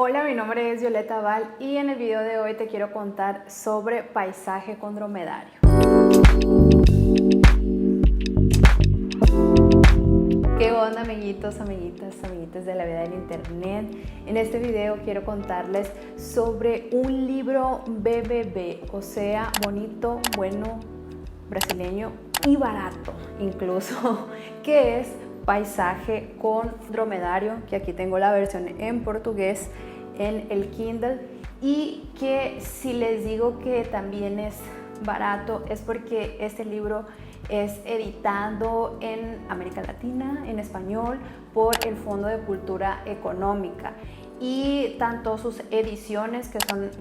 Hola, mi nombre es Violeta Val y en el video de hoy te quiero contar sobre paisaje con dromedario. ¿Qué onda, amiguitos, amiguitas de la vida del internet? En este video quiero contarles sobre un libro BBB, o sea, bonito, bueno, brasileño y barato incluso, que es Paisaje con dromedario, que aquí tengo la versión en portugués en el Kindle, y que si les digo que también es barato es porque este libro es editado en América Latina, en español, por el Fondo de Cultura Económica, y tanto sus ediciones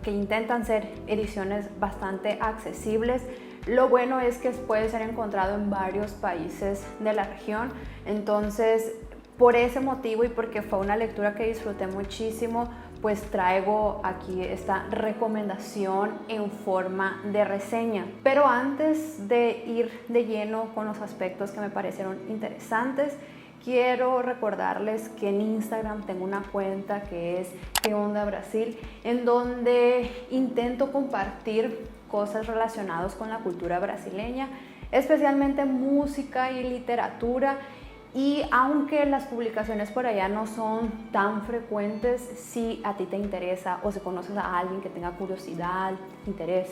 que intentan ser ediciones bastante accesibles. Lo bueno es que puede ser encontrado en varios países de la región, entonces por ese motivo y porque fue una lectura que disfruté muchísimo, pues traigo aquí esta recomendación en forma de reseña. Pero antes de ir de lleno con los aspectos que me parecieron interesantes, quiero recordarles que en Instagram tengo una cuenta que es ¿Qué onda Brasil?, en donde intento compartir cosas relacionadas con la cultura brasileña, especialmente música y literatura. Y aunque las publicaciones por allá no son tan frecuentes, si a ti te interesa o si conoces a alguien que tenga curiosidad, interés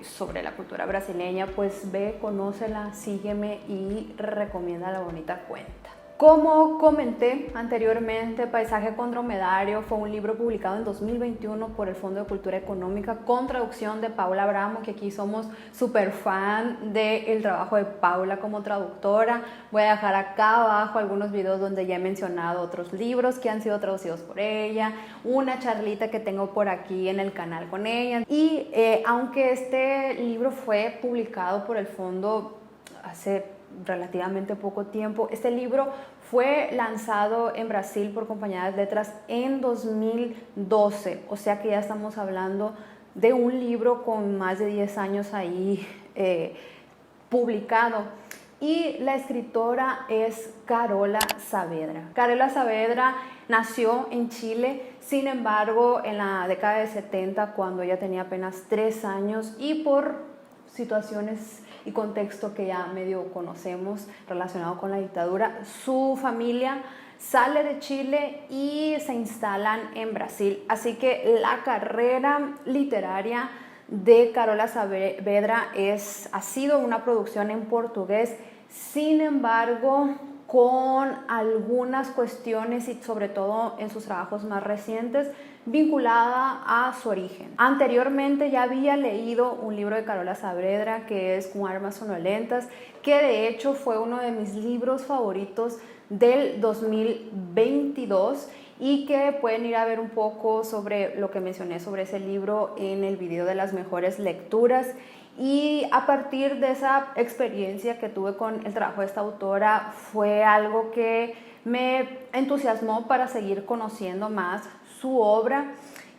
sobre la cultura brasileña, pues ve, conócela, sígueme y recomienda la bonita cuenta. Como comenté anteriormente, Paisaje con dromedario fue un libro publicado en 2021 por el Fondo de Cultura Económica con traducción de Paula Abramo, que aquí somos súper fan del trabajo de Paula como traductora. Voy a dejar acá abajo algunos videos donde ya he mencionado otros libros que han sido traducidos por ella, una charlita que tengo por aquí en el canal con ella. Y aunque este libro fue publicado por el fondo hace relativamente poco tiempo, este libro fue lanzado en Brasil por Compañía de Letras en 2012, o sea que ya estamos hablando de un libro con más de 10 años ahí publicado. Y la escritora es Carola Saavedra. Carola Saavedra nació en Chile, sin embargo, en la década de 70, cuando ella tenía apenas 3 años, y por situaciones y contexto que ya medio conocemos relacionado con la dictadura, su familia sale de Chile y se instalan en Brasil. Así que la carrera literaria de Carola Saavedra ha sido una producción en portugués, sin embargo, con algunas cuestiones y sobre todo en sus trabajos más recientes vinculada a su origen. Anteriormente ya había leído un libro de Carola Saavedra que es Con armas sonolentas, que de hecho fue uno de mis libros favoritos del 2022 y que pueden ir a ver un poco sobre lo que mencioné sobre ese libro en el video de las mejores lecturas. Y a partir de esa experiencia que tuve con el trabajo de esta autora, fue algo que me entusiasmó para seguir conociendo más su obra,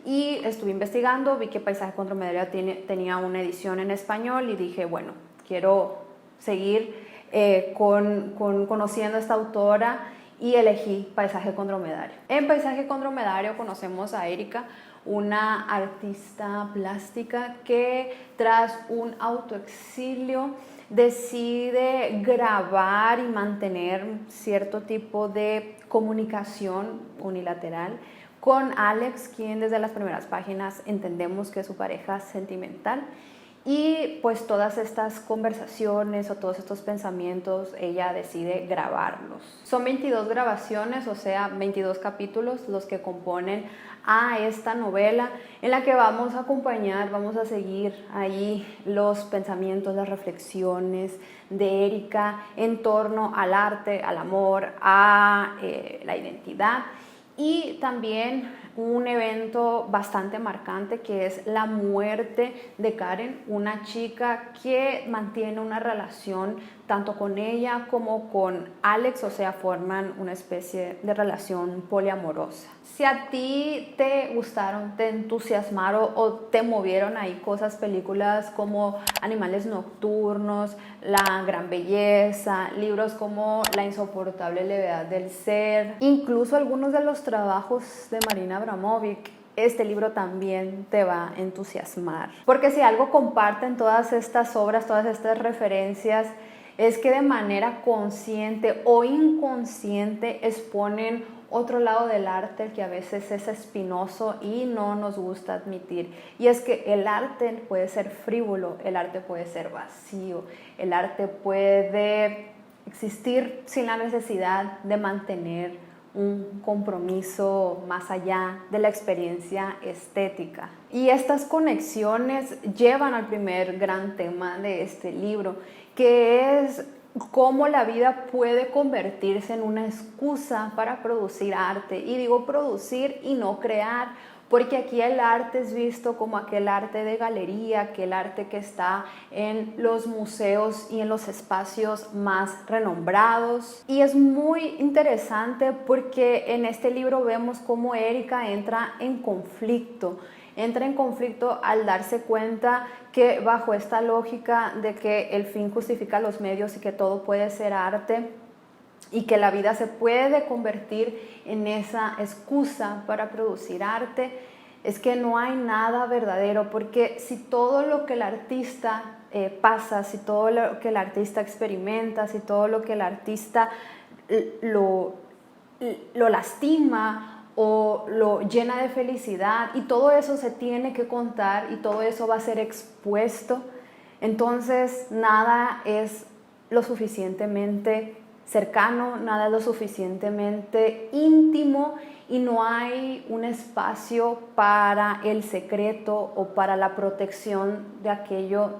y estuve investigando, vi que Paisaje con dromedario tenía una edición en español y dije, bueno, quiero seguir conociendo a esta autora, y elegí Paisaje con dromedario. En Paisaje con dromedario conocemos a Erika, una artista plástica que tras un autoexilio decide grabar y mantener cierto tipo de comunicación unilateral con Alex, quien desde las primeras páginas entendemos que es su pareja sentimental. Y pues todas estas conversaciones o todos estos pensamientos ella decide grabarlos. Son 22 grabaciones, o sea 22 capítulos los que componen a esta novela, en la que vamos a acompañar, vamos a seguir ahí los pensamientos, las reflexiones de Erika en torno al arte, al amor, a la identidad, y también un evento bastante marcante que es la muerte de Karen, una chica que mantiene una relación tanto con ella como con Alex, o sea, forman una especie de relación poliamorosa. Si a ti te gustaron, te entusiasmaron o te movieron ahí cosas, películas como Animales Nocturnos, La Gran Belleza, libros como La Insoportable Levedad del Ser, incluso algunos de los trabajos de Marina Abramovic, este libro también te va a entusiasmar. Porque si algo comparten todas estas obras, todas estas referencias, es que de manera consciente o inconsciente exponen otro lado del arte que a veces es espinoso y no nos gusta admitir. Y es que el arte puede ser frívolo, el arte puede ser vacío, el arte puede existir sin la necesidad de mantener un compromiso más allá de la experiencia estética. Y estas conexiones llevan al primer gran tema de este libro, que es cómo la vida puede convertirse en una excusa para producir arte. Y digo producir y no crear, porque aquí el arte es visto como aquel arte de galería, aquel arte que está en los museos y en los espacios más renombrados. Y es muy interesante porque en este libro vemos cómo Erika entra en conflicto al darse cuenta que bajo esta lógica de que el fin justifica los medios y que todo puede ser arte, y que la vida se puede convertir en esa excusa para producir arte, es que no hay nada verdadero, porque si todo lo que el artista pasa, si todo lo que el artista experimenta, si todo lo que el artista lo lastima o lo llena de felicidad, y todo eso se tiene que contar y todo eso va a ser expuesto, entonces nada es lo suficientemente cercano, nada es lo suficientemente íntimo y no hay un espacio para el secreto o para la protección de aquello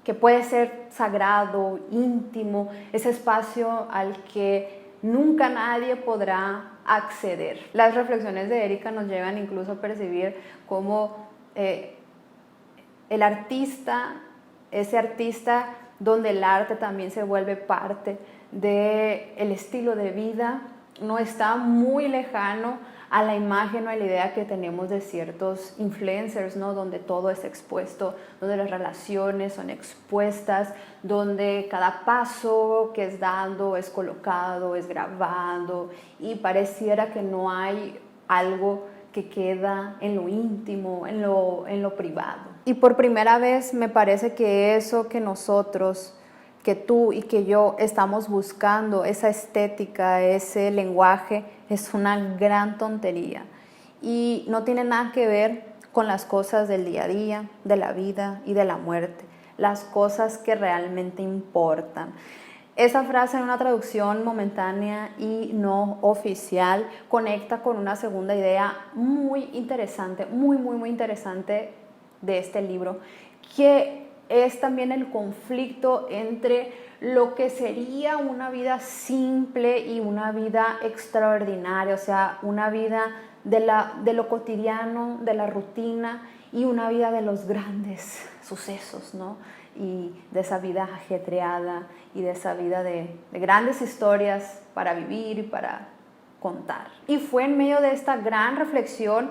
que puede ser sagrado, íntimo, ese espacio al que nunca nadie podrá acceder. Las reflexiones de Erika nos llevan incluso a percibir cómo el artista, ese artista donde el arte también se vuelve parte del estilo de vida, no está muy lejano a la imagen o a la idea que tenemos de ciertos influencers, ¿no? Donde todo es expuesto, donde las relaciones son expuestas, donde cada paso que es dando es colocado, es grabado, y pareciera que no hay algo que queda en lo íntimo, en lo privado. Y por primera vez me parece que eso que nosotros, que tú y que yo estamos buscando, esa estética, ese lenguaje, es una gran tontería y no tiene nada que ver con las cosas del día a día, de la vida y de la muerte, las cosas que realmente importan. Esa frase en una traducción momentánea y no oficial conecta con una segunda idea muy interesante, muy interesante de este libro, que es también el conflicto entre lo que sería una vida simple y una vida extraordinaria, o sea, una vida de lo cotidiano, de la rutina, y una vida de los grandes sucesos, ¿no? Y de esa vida ajetreada y de esa vida de grandes historias para vivir y para contar. Y fue en medio de esta gran reflexión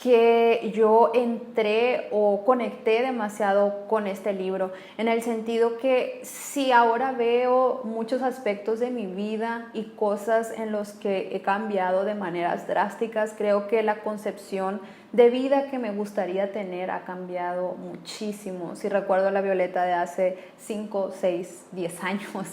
que yo entré o conecté demasiado con este libro, en el sentido que si ahora veo muchos aspectos de mi vida y cosas en los que he cambiado de maneras drásticas, creo que la concepción de vida que me gustaría tener ha cambiado muchísimo. Si recuerdo la Violeta de hace 5, 6, 10 años,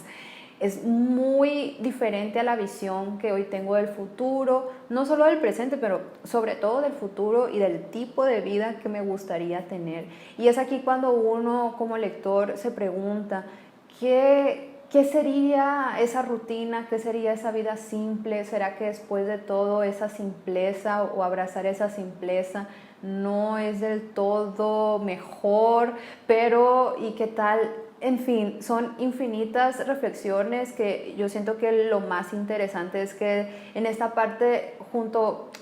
es muy diferente a la visión que hoy tengo del futuro, no solo del presente, pero sobre todo del futuro y del tipo de vida que me gustaría tener. Y es aquí cuando uno como lector se pregunta, ¿qué sería esa rutina? ¿Qué sería esa vida simple? ¿Será que después de todo esa simpleza o abrazar esa simpleza no es del todo mejor? Pero ¿y qué tal? En fin, son infinitas reflexiones que yo siento que lo más interesante es que en esta parte,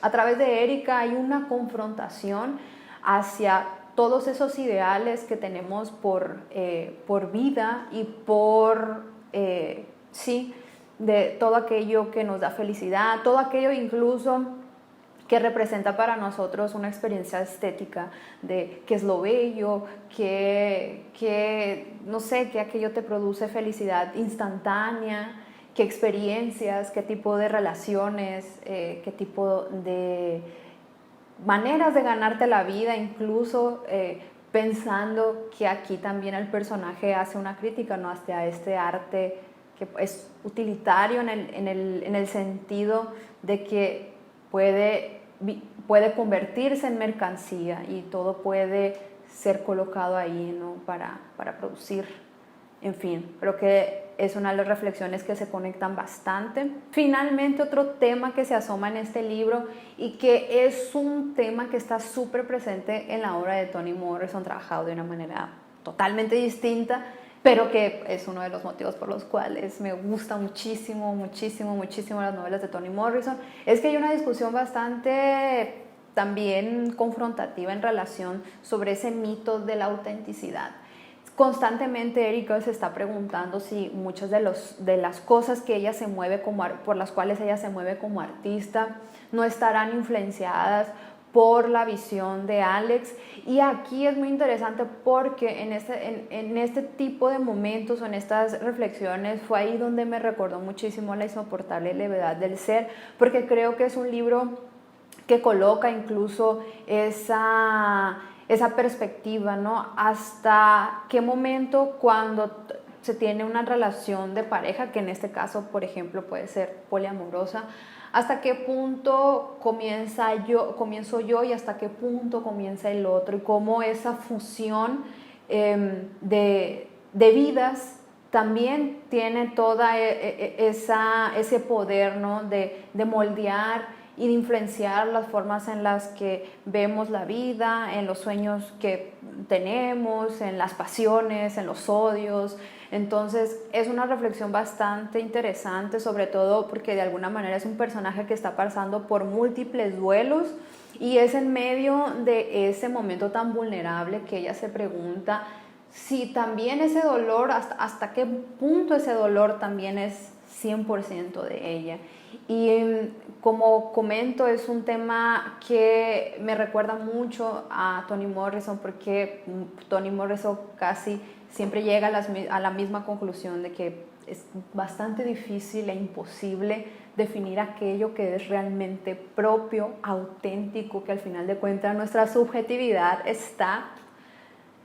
a través de Erika, hay una confrontación hacia todos esos ideales que tenemos por vida y de todo aquello que nos da felicidad, todo aquello incluso que representa para nosotros una experiencia estética de qué es lo bello, no sé, que aquello te produce felicidad instantánea, qué experiencias, qué tipo de relaciones, qué tipo de maneras de ganarte la vida, incluso pensando que aquí también el personaje hace una crítica, ¿no?, hacia este arte que es utilitario en el sentido de que puede convertirse en mercancía y todo puede ser colocado ahí, ¿no?, para producir. En fin, creo que es una de las reflexiones que se conectan bastante. Finalmente, otro tema que se asoma en este libro y que es un tema que está súper presente en la obra de Toni Morrison, trabajado de una manera totalmente distinta, pero que es uno de los motivos por los cuales me gusta muchísimo, muchísimo, muchísimo las novelas de Toni Morrison, es que hay una discusión bastante también confrontativa en relación sobre ese mito de la autenticidad. Constantemente Erika se está preguntando si muchas de las cosas que ella se mueve por las cuales ella se mueve como artista no estarán influenciadas por la visión de Alex. Y aquí es muy interesante porque en este tipo de momentos o en estas reflexiones fue ahí donde me recordó muchísimo La insoportable levedad del ser, porque creo que es un libro que coloca incluso esa perspectiva, ¿no? Hasta qué momento, cuando se tiene una relación de pareja, que en este caso, por ejemplo, puede ser poliamorosa, hasta qué punto comienzo yo y hasta qué punto comienza el otro, y cómo esa fusión de vidas también tiene toda ese poder, ¿no?, de moldear y de influenciar las formas en las que vemos la vida, en los sueños que tenemos, en las pasiones, en los odios. Entonces es una reflexión bastante interesante, sobre todo porque de alguna manera es un personaje que está pasando por múltiples duelos y es en medio de ese momento tan vulnerable que ella se pregunta si también ese dolor, hasta qué punto ese dolor también es 100% de ella. Y como comento, es un tema que me recuerda mucho a Toni Morrison, porque Toni Morrison casi siempre llega a la misma conclusión de que es bastante difícil e imposible definir aquello que es realmente propio, auténtico, que al final de cuentas nuestra subjetividad está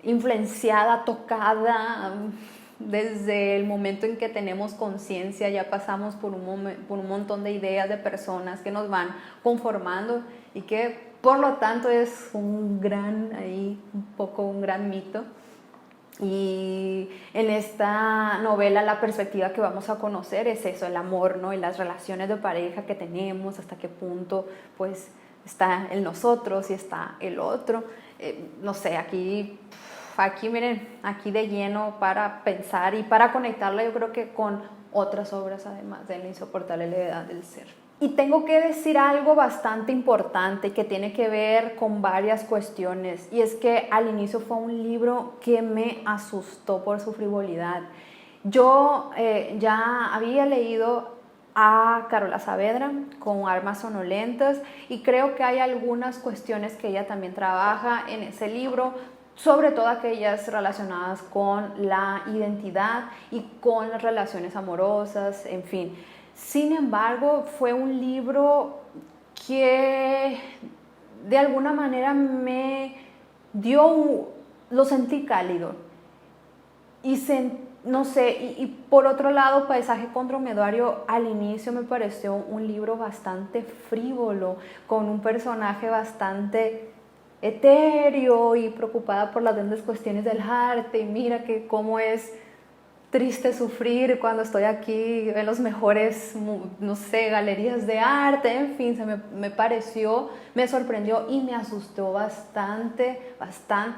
influenciada, tocada. Desde el momento en que tenemos conciencia ya pasamos por un montón de ideas de personas que nos van conformando y que por lo tanto es un gran mito. Y en esta novela la perspectiva que vamos a conocer es eso, el amor, ¿no?, y las relaciones de pareja que tenemos, hasta qué punto pues está el nosotros y está el otro. No sé, aquí miren, aquí de lleno para pensar y para conectarla, yo creo que con otras obras además de La insoportable levedad del ser. Y tengo que decir algo bastante importante que tiene que ver con varias cuestiones, y es que al inicio fue un libro que me asustó por su frivolidad. Yo ya había leído a Carola Saavedra con Almas sonolentas y creo que hay algunas cuestiones que ella también trabaja en ese libro, sobre todo aquellas relacionadas con la identidad y con las relaciones amorosas, en fin. Sin embargo, fue un libro que de alguna manera lo sentí cálido no sé, y por otro lado, Paisaje con Dromedario al inicio me pareció un libro bastante frívolo, con un personaje bastante etéreo y preocupada por las grandes cuestiones del arte, y mira que cómo es triste sufrir cuando estoy aquí en los mejores, no sé, galerías de arte, en fin, me sorprendió y me asustó bastante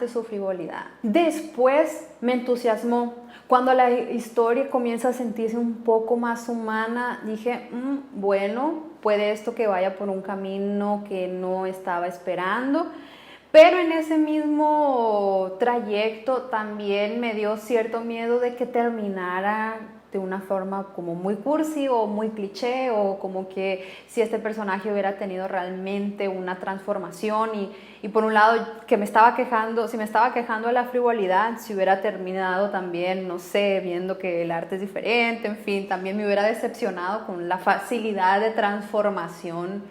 su frivolidad. Después me entusiasmó. Cuando la historia comienza a sentirse un poco más humana, dije, bueno, puede esto que vaya por un camino que no estaba esperando. Pero en ese mismo trayecto también me dio cierto miedo de que terminara de una forma como muy cursi o muy cliché, o como que si este personaje hubiera tenido realmente una transformación y por un lado que si me estaba quejando de la frivolidad, si hubiera terminado también, no sé, viendo que el arte es diferente, en fin, también me hubiera decepcionado con la facilidad de transformación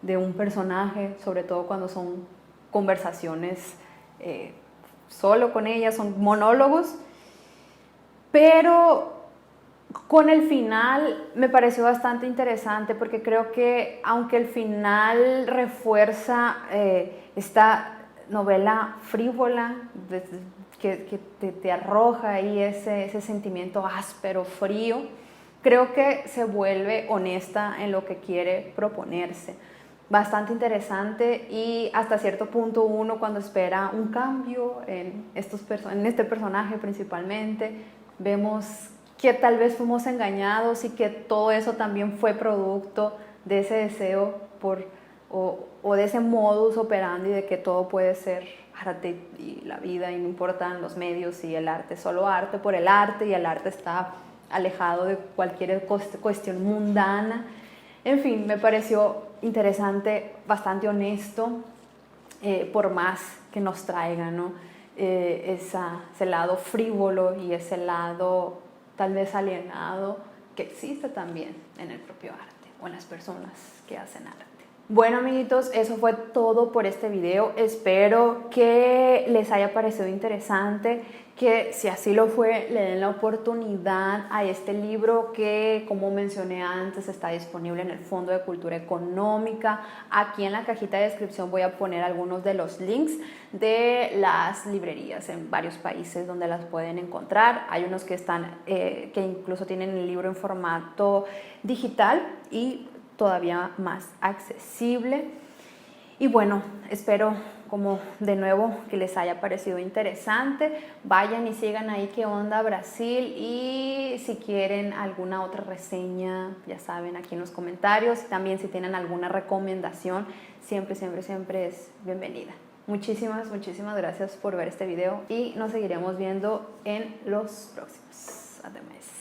de un personaje, sobre todo cuando son conversaciones solo con ella, son monólogos, pero con el final me pareció bastante interesante porque creo que aunque el final refuerza esta novela frívola que te arroja ahí ese sentimiento áspero, frío, creo que se vuelve honesta en lo que quiere proponerse. Bastante interesante y hasta cierto punto uno cuando espera un cambio en este personaje principalmente, vemos que tal vez fuimos engañados y que todo eso también fue producto de ese deseo o de ese modus operandi de que todo puede ser arte y la vida y no importan los medios y el arte, solo arte por el arte y el arte está alejado de cualquier cuestión mundana. En fin, me pareció interesante, bastante honesto, por más que nos traiga, ¿no? Ese lado frívolo y ese lado tal vez alienado que existe también en el propio arte o en las personas que hacen arte. Bueno, amiguitos, eso fue todo por este video. Espero que les haya parecido interesante, que si así lo fue, le den la oportunidad a este libro que, como mencioné antes, está disponible en el Fondo de Cultura Económica. Aquí en la cajita de descripción voy a poner algunos de los links de las librerías en varios países donde las pueden encontrar. Hay unos que que incluso tienen el libro en formato digital y todavía más accesible. Y bueno, espero como de nuevo que les haya parecido interesante. Vayan y sigan ahí Qué Onda Brasil, y si quieren alguna otra reseña, ya saben, aquí en los comentarios. También si tienen alguna recomendación, siempre es bienvenida. Muchísimas gracias por ver este video y nos seguiremos viendo en los próximos. Además.